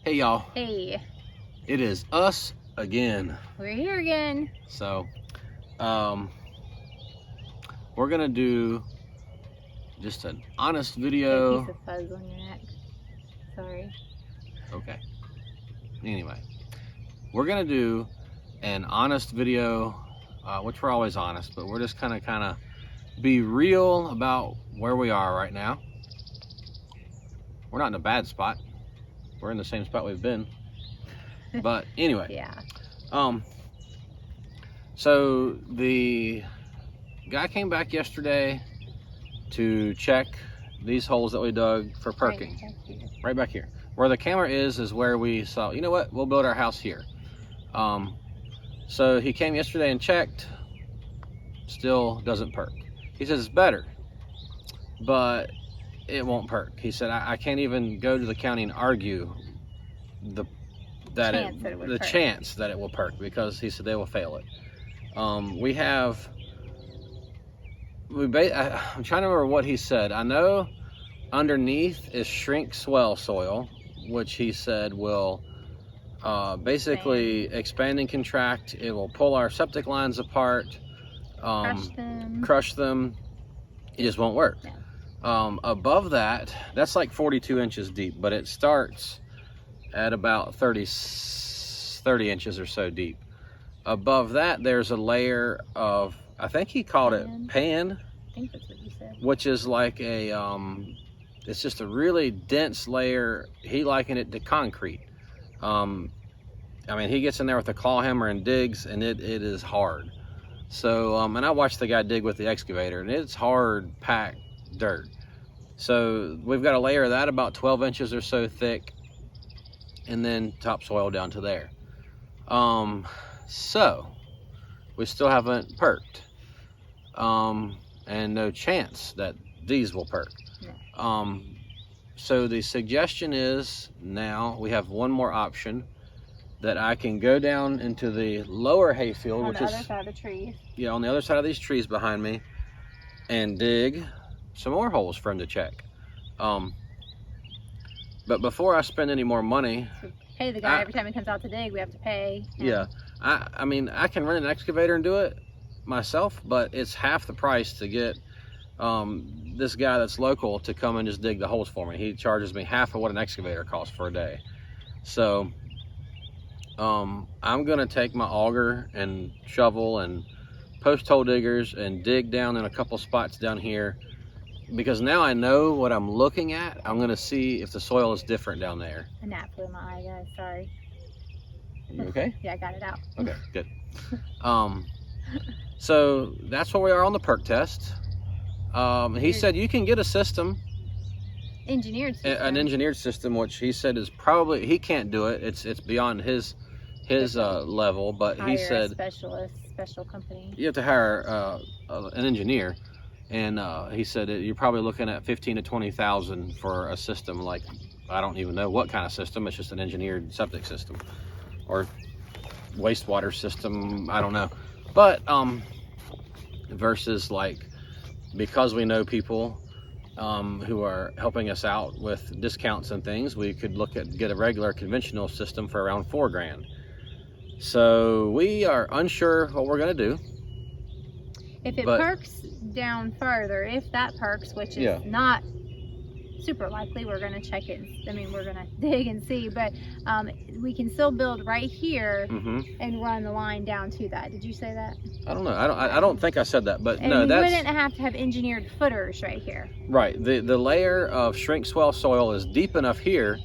Hey y'all. Hey. It is us again. We're here again. So, we're gonna do just an honest video. A piece of fuzz on your neck. Sorry. Okay. Anyway, we're gonna do an honest video, which we're always honest, but we're just kind of be real about where we are right now. We're not in a bad spot. We're in the same spot we've been. But anyway. Yeah. So the guy came back yesterday to check these holes that we dug for perking. Right back here. Where the camera is where we saw, you know what, we'll build our house here. So he came yesterday and checked, still doesn't perk. He says it's better, but it won't perk. He said, I can't even go to the county and argue the chance that it will perk, because he said they will fail it. I'm trying to remember what he said. I know underneath is shrink swell soil, which he said will basically expand and contract. It will pull our septic lines apart, crush them. It just won't work. Yeah. Above that, that's like 42 inches deep, but it starts at about 30 inches or so deep. Above that, there's a layer of, I think he called it pan. I think that's what you said. Which is like a, it's just a really dense layer. He likened it to concrete. I mean, he gets in there with a claw hammer and digs, and it is hard. So, and I watched the guy dig with the excavator, and it's hard, packed dirt. So we've got a layer of that about 12 inches or so thick, and then topsoil down to there. So we still haven't perked, and no chance that these will perk. Yeah. So the suggestion is, now we have one more option, that I can go down into the lower hayfield, which is on the other side of the trees. Yeah, on the other side of these trees behind me, and dig some more holes for him to check. But before I spend any more money, pay the guy every time he comes out to dig. We have to pay. Yeah, I mean, I can rent an excavator and do it myself, but it's half the price to get this guy that's local to come and just dig the holes for me. He charges me half of what an excavator costs for a day. So I'm gonna take my auger and shovel and post hole diggers and dig down in a couple spots down here, because now I know what I'm looking at. I'm gonna see if the soil is different down there. A gnat flew in my eye, guys, sorry. You okay? Yeah, I got it out. Okay, good. So that's where we are on the perk test. He said you can get a system. Engineered system. An engineered system, which he said is probably, he can't do it. It's beyond his level, but he said special company. You have to hire an engineer, and he said you're probably looking at 15 to 20,000 for a system. Like, I don't even know what kind of system. It's just an engineered septic system or wastewater system. I don't know, but versus, like, because we know people who are helping us out with discounts and things, we could look at get a regular conventional system for around $4 grand. So we are unsure what we're gonna do. If it perks down further, if that perks, which is not super likely, we're gonna check it. I mean, we're gonna dig and see, but we can still build right here and run the line down to that. Did you say that? I don't know. I don't think I said that, but and no, we wouldn't have to have engineered footers right here. Right. The layer of shrink swell soil is deep enough here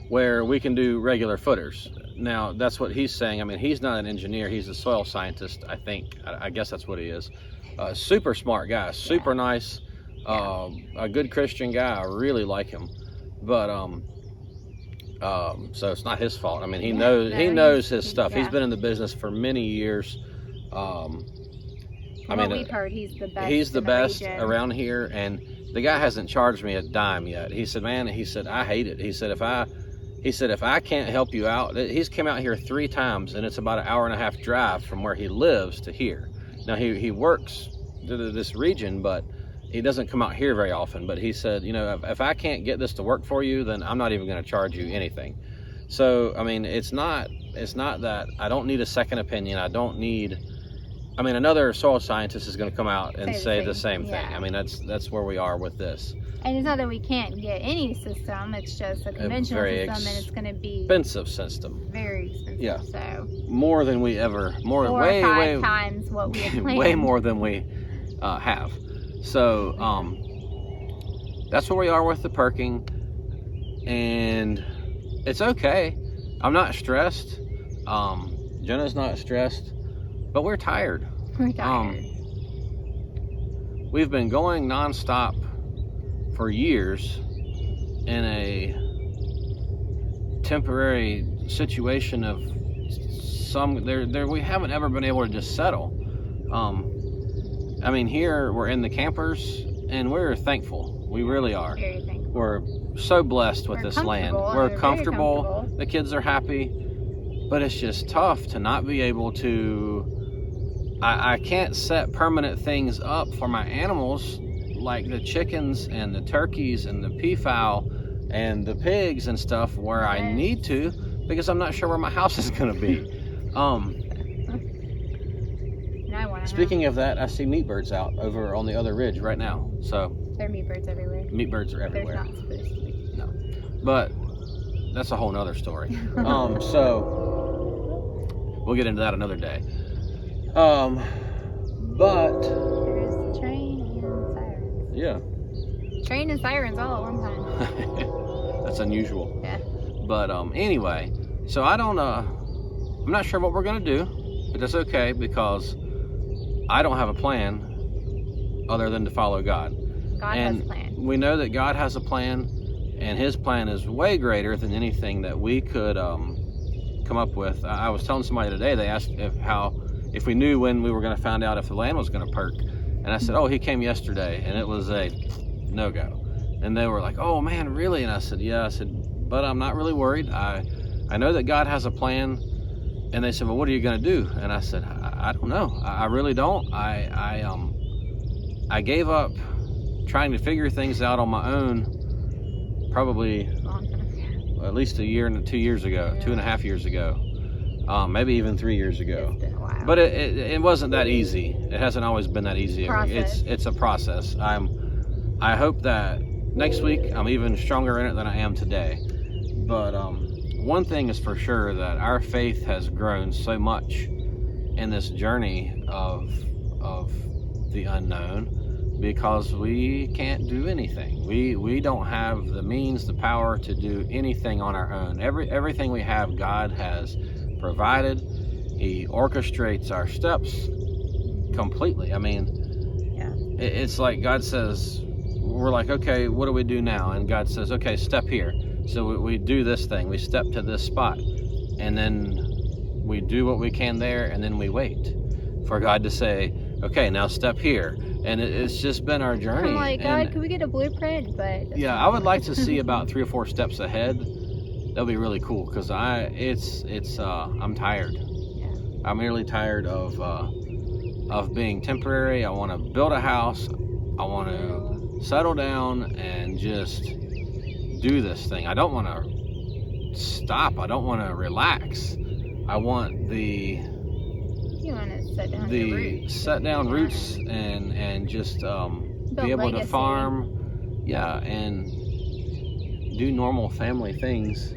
where we can do regular footers. Now, that's what he's saying. I mean, he's not an engineer. He's a soil scientist, I think. I guess that's what he is. Super smart guy, super nice, a good Christian guy. I really like him. But so it's not his fault. I mean, he knows his stuff. He's been in the business for many years. I mean, we've heard he's the best. He's the best around here, and the guy hasn't charged me a dime yet. He said, man, he said, I hate it. He said, if I can't help you out, he's come out here 3 times, and it's about an hour-and-a-half drive from where he lives to here. Now he works this region, but he doesn't come out here very often. But he said, you know, if I can't get this to work for you, then I'm not even going to charge you anything. So I mean, it's not that I don't need a second opinion. I don't need. I mean, another soil scientist is going to come out and say the same thing. Yeah. I mean, that's where we are with this. And it's not that we can't get any system. It's just a conventional system, and it's going to be expensive system. Very expensive. Yeah. So more than we ever, way 5 times what we had planned. Way more than we have. So that's where we are with the perking, and it's okay. I'm not stressed. Jenna's not stressed, but we're tired. We're tired. We've been going nonstop for years in a temporary situation of we haven't ever been able to just settle. I mean, here we're in the campers and we're thankful. We really are. Very thankful. We're so blessed with this land. We're comfortable. The kids are happy, but it's just tough to not be able to. I can't set permanent things up for my animals like the chickens and the turkeys and the peafowl and the pigs and stuff where I need to, because I'm not sure where my house is going to be. Speaking of that, I see meat birds out over on the other ridge right now. So there are meat birds everywhere. Meat birds are everywhere. There's not supposed to be. No, but that's a whole nother story. So we'll get into that another day. But there's the train and sirens. Yeah. Train and sirens all at one time. That's unusual. Yeah. But anyway, so I'm not sure what we're gonna do, but that's okay because I don't have a plan other than to follow God. God has a plan. We know that God has a plan, and His plan is way greater than anything that we could come up with. I was telling somebody today. They asked if we knew when we were going to find out if the land was going to perk, and I said, "Oh, he came yesterday, and it was a no-go." And they were like, "Oh man, really?" And I said, "Yeah." I said, "But I'm not really worried. I know that God has a plan." And they said, "Well, what are you going to do?" And I said, I don't know. I really don't. I gave up trying to figure things out on my own probably at least a year and 2 years ago, 2.5 years ago, maybe even 3 years ago. It's been a while. But it wasn't that easy. It hasn't always been that easy. It's a process. I hope that next week I'm even stronger in it than I am today. But one thing is for sure, that our faith has grown so much in this journey of the unknown, because we can't do anything. We don't have the means, the power to do anything on our own. Everything we have, God has provided. He orchestrates our steps completely. I mean, it's like God says, we're like, okay, what do we do now? And God says, okay, step here. So we do this thing. We step to this spot, and then we do what we can there, and then we wait for God to say, okay, now step here. And it's just been our journey. I'm like, God, could we get a blueprint? But yeah, I would like to see about 3 or 4 steps ahead. That'll be really cool, because I'm tired. Yeah. I'm really tired of being temporary. I want to build a house. I want to settle down and just do this thing. I don't want to stop. I don't want to relax. I want the set down roots and just be able to farm, and do normal family things.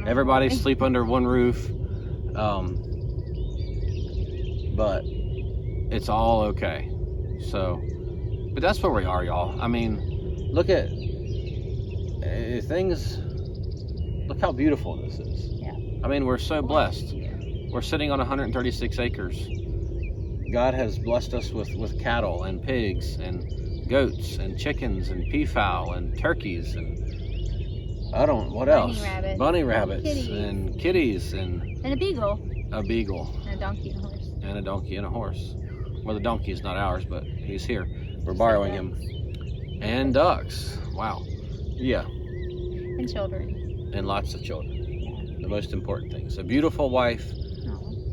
Everybody sleep under one roof, but it's all okay. So, but that's where we are, y'all. I mean, look at things. Look how beautiful this is. Yeah. I mean, we're so blessed. We're sitting on 136 acres. God has blessed us with cattle and pigs and goats and chickens and peafowl and turkeys and bunny rabbits and kitties and a beagle. A beagle. And a donkey and a horse. And a donkey and a horse. Well, the donkey is not ours, but he's here. We're borrowing him. And ducks. Wow. Yeah. And children. And lots of children. The most important things. A beautiful wife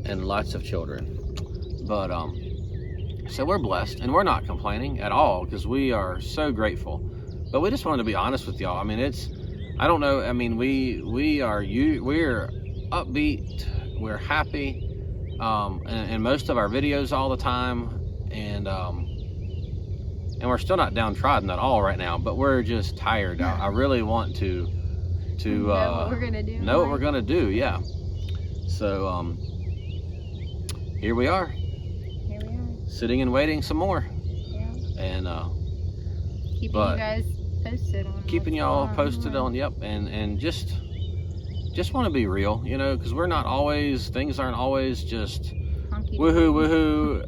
and lots of children. But so we're blessed, and we're not complaining at all, because we are so grateful. But we just wanted to be honest with y'all. I mean, I don't know. I mean, we're upbeat. We're happy in most of our videos all the time, and we're still not downtrodden at all right now. But we're just tired. I really want to know what we're gonna do. Know what we're gonna do. Yeah. So here we are. Here we are. Sitting and waiting some more. Yeah. And keeping you guys posted on. Keeping y'all posted on. Yep. And just want to be real, you know, because we're not always, things aren't always just woohoo.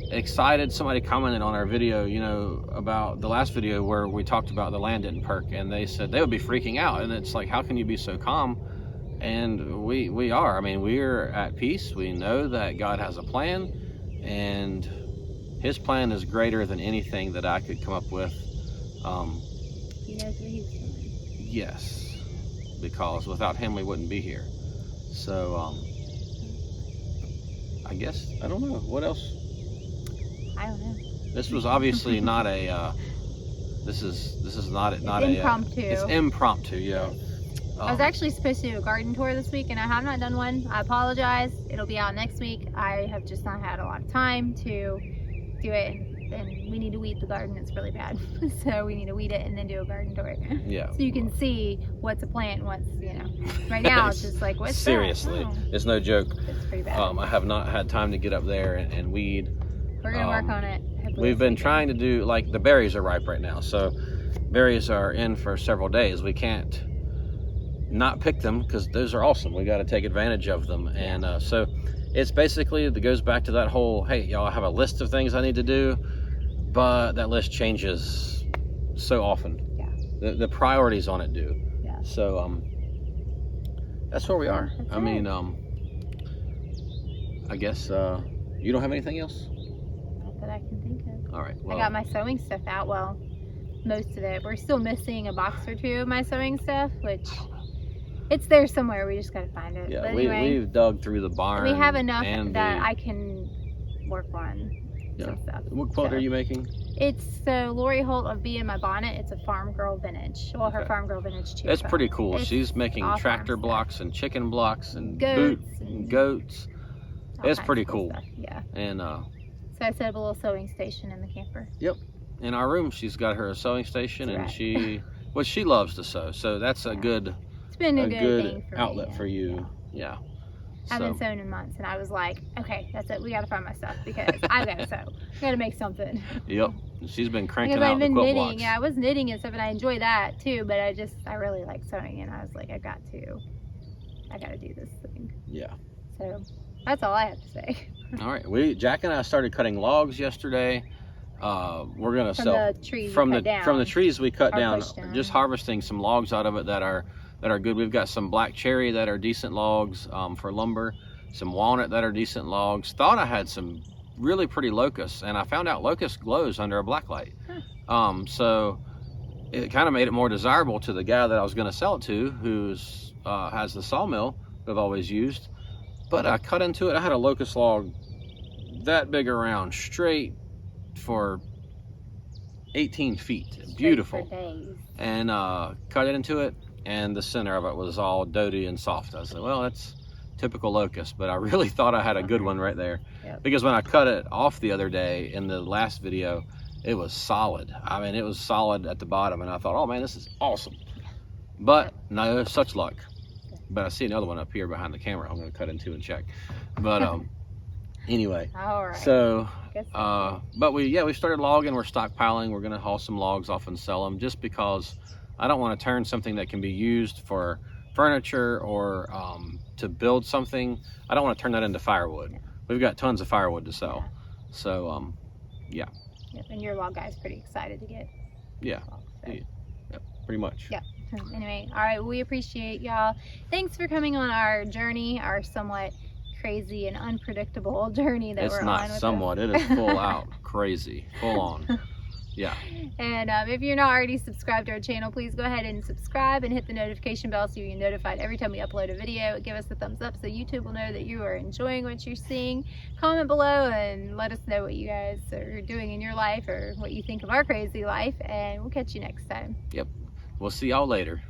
Excited. Somebody commented on our video, you know, about the last video where we talked about the land didn't perk, and they said they would be freaking out. And it's like, how can you be so calm? And we are. I mean, we're at peace. We know that God has a plan, and his plan is greater than anything that I could come up with. He knows what he's doing. Yes, because without him we wouldn't be here. So I guess, I don't know what else. I don't know. This was obviously not a this is not impromptu. It's impromptu. Yeah. I was actually supposed to do a garden tour this week, and I have not done one. I apologize. It'll be out next week. I have just not had a lot of time to do it, and we need to weed the garden. It's really bad. So we need to weed it and then do a garden tour. Yeah. So you can see what's a plant and what's, you know. Right now it's just like, what's seriously, that? Oh. It's no joke. It's pretty bad. I have not had time to get up there and weed. We're going to work on it. We've been trying to do, like, the berries are ripe right now. So berries are in for several days. We can't not pick them because those are awesome. We got to take advantage of them. And so it's basically, it goes back to that whole, hey, y'all, I have a list of things I need to do, but that list changes so often. Yeah. The priorities on it do. Yeah. So that's where we are. That's I mean, I guess you don't have anything else? Not that I can think of. All right. Well, I got my sewing stuff out. Well, most of it. We're still missing a box or two of my sewing stuff, which it's there somewhere. We just got to find it. yeah, but anyway, we've dug through the barn. we have enough and that I can work on some stuff. What quilt are you making? It's the Lori Holt of Bee in My Bonnet. It's a Farm Girl Vintage. Well, her Okay. Farm Girl Vintage too. It's but pretty cool. it's She's making all tractor farm blocks and chicken blocks and Goats boots and and goats. all It's kinds pretty of cool. stuff. Yeah. And So I set up a little sewing station in the camper. in our room, she's got her sewing station, That's and right. she loves to sew. So that's a good It's been a good thing for outlet me. for you. Yeah. I haven't sewn in months, and I was like, okay, that's it. We got to find my stuff because I got to sew. I got to make something. Yep. She's been cranking Because out I've the been quilt knitting. blocks. Yeah, I was knitting and stuff, and I enjoy that too. But I really like sewing, and I was like, I got to do this thing. Yeah. So that's all I have to say. All right. Jack and I started cutting logs yesterday. We're gonna From sell the trees from you cut down. the trees we cut Or down, pushed down. just harvesting some logs out of it that are good. We've got some black cherry that are decent logs for lumber, some walnut that are decent logs. Thought I had some really pretty locusts, and I found out locust glows under a black light. So it kind of made it more desirable to the guy that I was going to sell it to, who's has the sawmill I've always used. But I cut into it. I had a locust log that big around, straight for 18 feet. Beautiful. For days. And cut it into it, and the center of it was all doty and soft. I said, well, that's typical locust, but I really thought I had a good one right there. Yep. Because when I cut it off the other day in the last video, it was solid. I mean, it was solid at the bottom, and I thought, oh man, this is awesome. But no such luck. But I see another one up here behind the camera. I'm going to cut into and check. But anyway, All right. so Guess but we started logging. We're stockpiling. We're going to haul some logs off and sell them, just because I don't want to turn something that can be used for furniture or to build something. I don't want to turn that into firewood. We've got tons of firewood to sell. So yeah. Yep, and your log guy's pretty excited to get. Yeah. logs, so. Yep, pretty much. Yeah. Anyway, all right, we appreciate y'all. Thanks for coming on our journey, our somewhat crazy and unpredictable journey that It's we're on. not with somewhat, it is full out crazy, full on. Yeah. And if you're not already subscribed to our channel, please go ahead and subscribe and hit the notification bell so you're notified every time we upload a video. Give us a thumbs up so YouTube will know that you are enjoying what you're seeing. Comment below and let us know what you guys are doing in your life or what you think of our crazy life, and we'll catch you next time. Yep. We'll see y'all later.